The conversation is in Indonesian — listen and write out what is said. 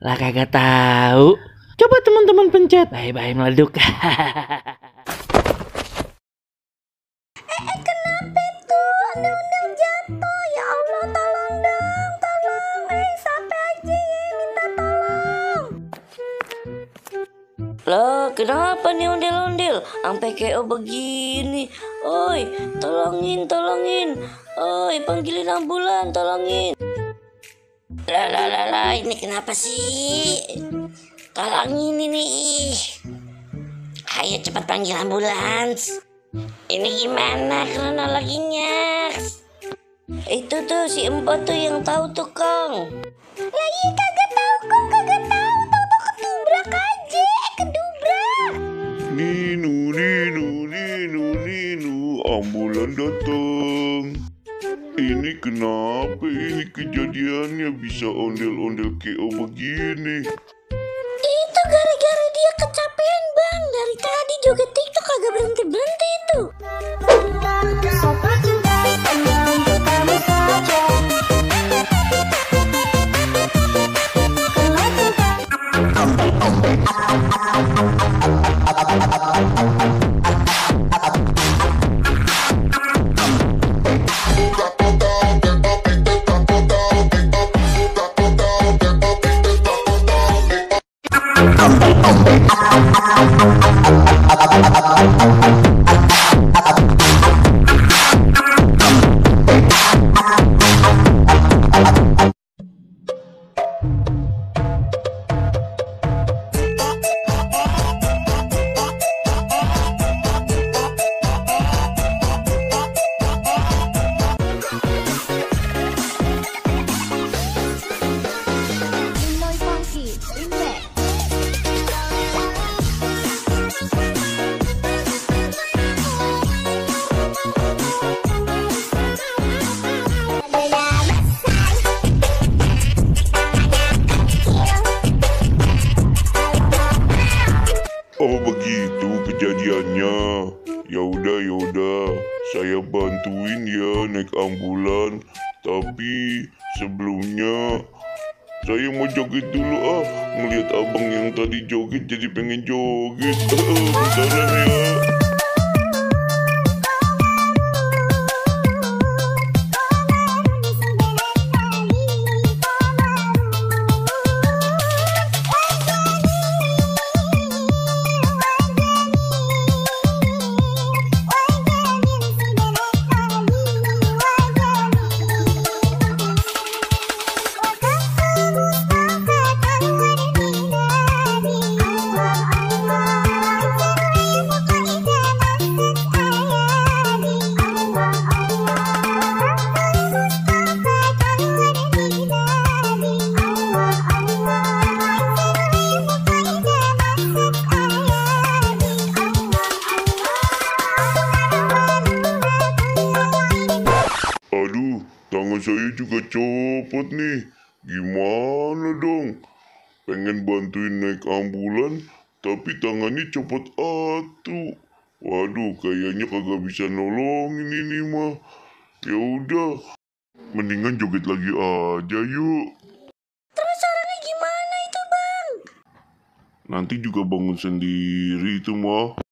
Lah kagak tahu. Coba teman-teman pencet. Bye-bye meleduk. Kenapa tuh? Ondel-ondel jatuh. Ya Allah, tolong dong, tolong. Siapa aja ya minta tolong. Lah, kenapa nih ondel-ondel? Sampai KO begini. Oi, tolongin. Oi, panggilin ambulan, tolongin. Lah, ini kenapa sih? Tolongin ini. Ayo cepat panggil ambulans. Ini gimana kronologinya? Itu tuh si Empat tuh yang tahu tuh, Kong. Ya iya kagak tahu, Kong, kagak tahu. Tahu ketubrak aja, kedubrak. Ninu, ambulan datang. Ini kenapa ini kejadiannya bisa ondel-ondel KO begini? Itu gara-gara dia kecapean, Bang. Dari tadi joget TikTok kagak berhenti-berhenti itu. Oh begitu kejadiannya. Ya udah, saya bantuin ya naik ambulan. Tapi sebelumnya saya mau joget dulu ngelihat abang yang tadi joget jadi pengen joget. Bentaran ya. Aduh, tangan saya juga copot nih. Gimana dong? Pengen bantuin naik ambulan, tapi tangannya copot atu. Waduh, kayaknya kagak bisa nolongin ini mah. Ya udah, mendingan joget lagi aja yuk. Terus caranya gimana itu, Bang? Nanti juga bangun sendiri itu mah.